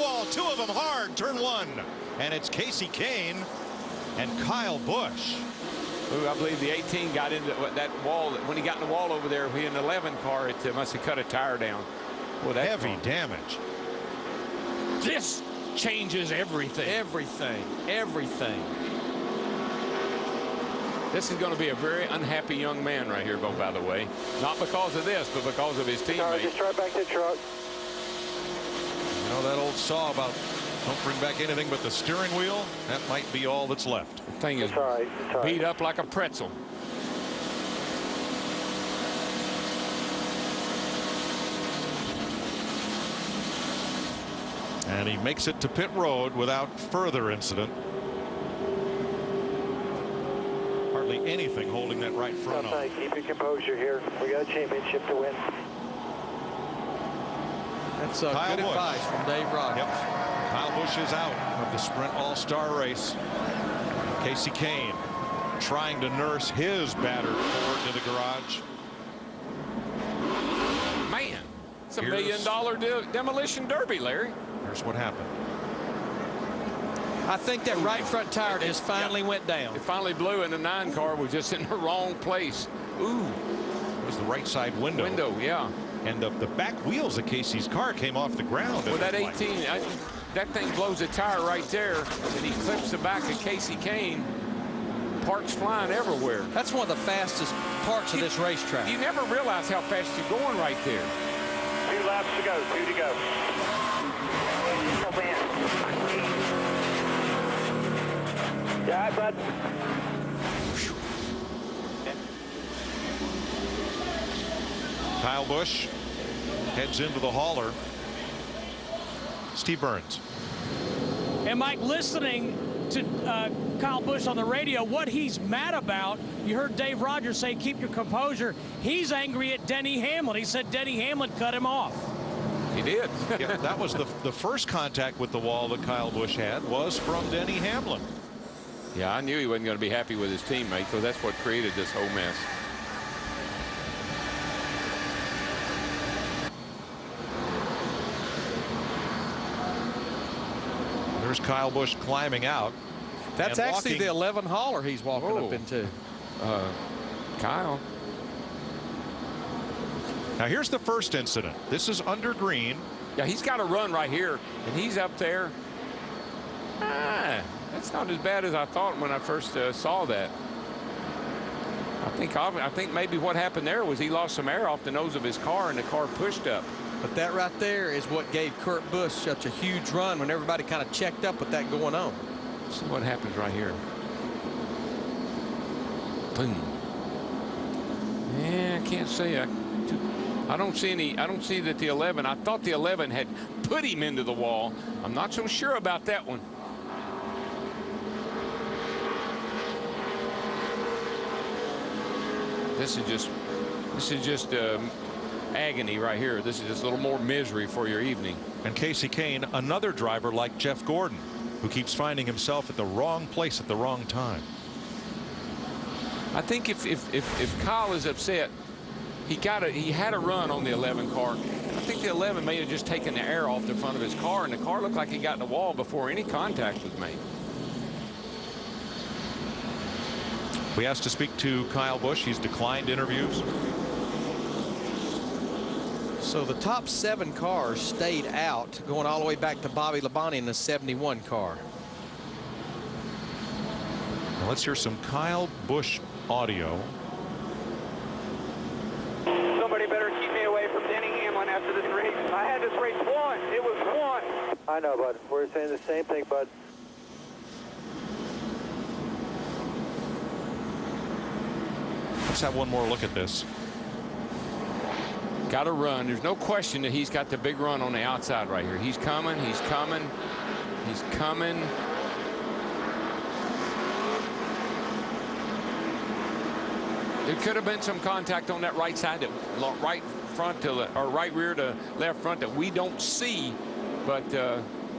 wall, two of them hard, turn one. And it's Kasey Kahne and Kyle Busch. Ooh, I believe the 18 got into that wall. When he got in the wall over there, he in the 11 car, it must have cut a tire down. Well, that heavy damage. This changes everything. Everything. This is going to be a very unhappy young man right here, by the way. Not because of this, but because of his teammate. Just try back to the truck. You know that old saw about don't bring back anything but the steering wheel? That might be all that's left. The thing is beat up like a pretzel. And he makes it to pit road without further incident. Hardly anything holding that right front on. Keep your composure here. We got a championship to win. That's good advice from Dave Rogers. Yep. Kyle Busch is out of the Sprint All-Star race. Kasey Kahne trying to nurse his battered Ford to the garage. Man, it's a $1 million demolition derby, Larry. Here's what happened. I think that right front tire just finally went down. It finally blew, and the 9 car was just in the wrong place. Ooh. It was the right side window. Yeah. And the back wheels of Casey's car came off the ground. Well, that 18, that thing blows a tire right there, and he clips the back of Kasey Kahne. Parts flying everywhere. That's one of the fastest parts of this racetrack. You never realize how fast you're going right there. 2 laps to go, 2 to go. Yeah, bud. Kyle Busch heads into the hauler. Steve Burns. And Mike, listening to Kyle Busch on the radio, what he's mad about, you heard Dave Rogers say keep your composure. He's angry at Denny Hamlin. He said Denny Hamlin cut him off. He did. Yeah, that was the first contact with the wall that Kyle Busch had was from Denny Hamlin. Yeah, I knew he wasn't going to be happy with his teammate, so that's what created this whole mess. There's Kyle Busch climbing out. That's actually the 11 hauler he's walking up into. Kyle. Now here's the first incident. This is under green. Yeah, he's got a run right here, and he's up there. That's not as bad as I thought when I first saw that. I think maybe what happened there was he lost some air off the nose of his car, and the car pushed up. But that right there is what gave Kurt Busch such a huge run when everybody kind of checked up with that going on. Let's see what happens right here. Boom. Yeah, I can't say. I don't see any. I don't see that the 11. I thought the 11 had put him into the wall. I'm not so sure about that one. This is just agony right here. This is just a little more misery for your evening. And Kasey Kahne, another driver like Jeff Gordon, who keeps finding himself at the wrong place at the wrong time. I think if Kyle is upset, he had a run on the 11 car. I think the 11 may have just taken the air off the front of his car, and the car looked like he got in the wall before any contact was made. We asked to speak to Kyle Busch. He's declined interviews. So the top 7 cars stayed out, going all the way back to Bobby Labonte in the 71 car. Now let's hear some Kyle Busch audio. Somebody better keep me away from Denny Hamlin after this race. I had this race won. It was won. I know, bud. We're saying the same thing, bud. Let's have one more look at this. Got to run. There's no question that he's got the big run on the outside right here. He's coming. He's coming. He's coming. There could have been some contact on that right side, that right front to or right rear to left front that we don't see, but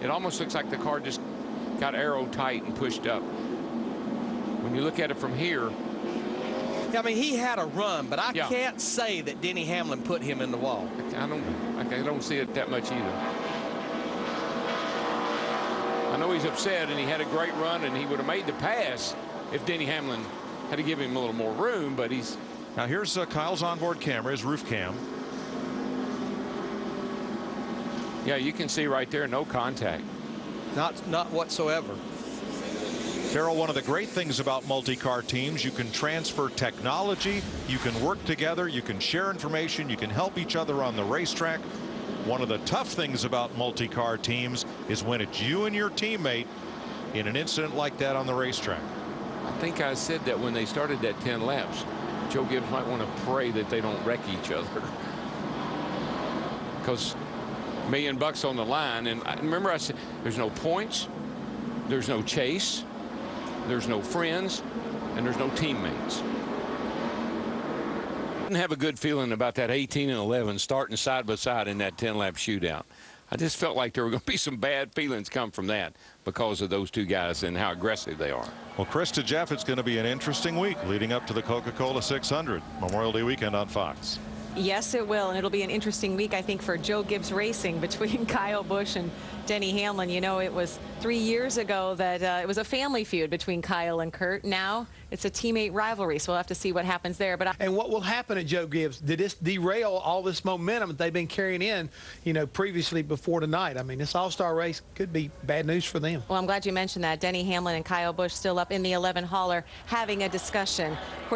it almost looks like the car just got arrow tight and pushed up. When you look at it from here. I mean, he had a run, but I can't say that Denny Hamlin put him in the wall. I don't see it that much either. I know he's upset, and he had a great run, and he would have made the pass if Denny Hamlin had to give him a little more room, but he's... Now here's Kyle's onboard camera, his roof cam. Yeah, you can see right there, no contact. Not whatsoever. Carol, one of the great things about multi-car teams, you can transfer technology, you can work together, you can share information, you can help each other on the racetrack. One of the tough things about multi-car teams is when it's you and your teammate in an incident like that on the racetrack. I think I said that when they started that 10 laps. Joe Gibbs might want to pray that they don't wreck each other. Because $1 million on the line, and remember I said there's no points, there's no chase, there's no friends, and there's no teammates. Didn't have a good feeling about that 18 and 11 starting side by side in that 10-lap shootout. I just felt like there were going to be some bad feelings come from that because of those two guys and how aggressive they are. Well, Chris to Jeff, it's going to be an interesting week leading up to the Coca-Cola 600 Memorial Day weekend on Fox. Yes, it will, and it'll be an interesting week, I think, for Joe Gibbs Racing between Kyle Busch and Denny Hamlin. You know, it was 3 years ago that it was a family feud between Kyle and Kurt. Now it's a teammate rivalry, so we'll have to see what happens there. But and what will happen at Joe Gibbs? Did this derail all this momentum that they've been carrying in, you know, previously before tonight? I mean, this all-star race could be bad news for them. well, I'm glad you mentioned that. Denny Hamlin and Kyle Busch still up in the 11 hauler having a discussion. Of course,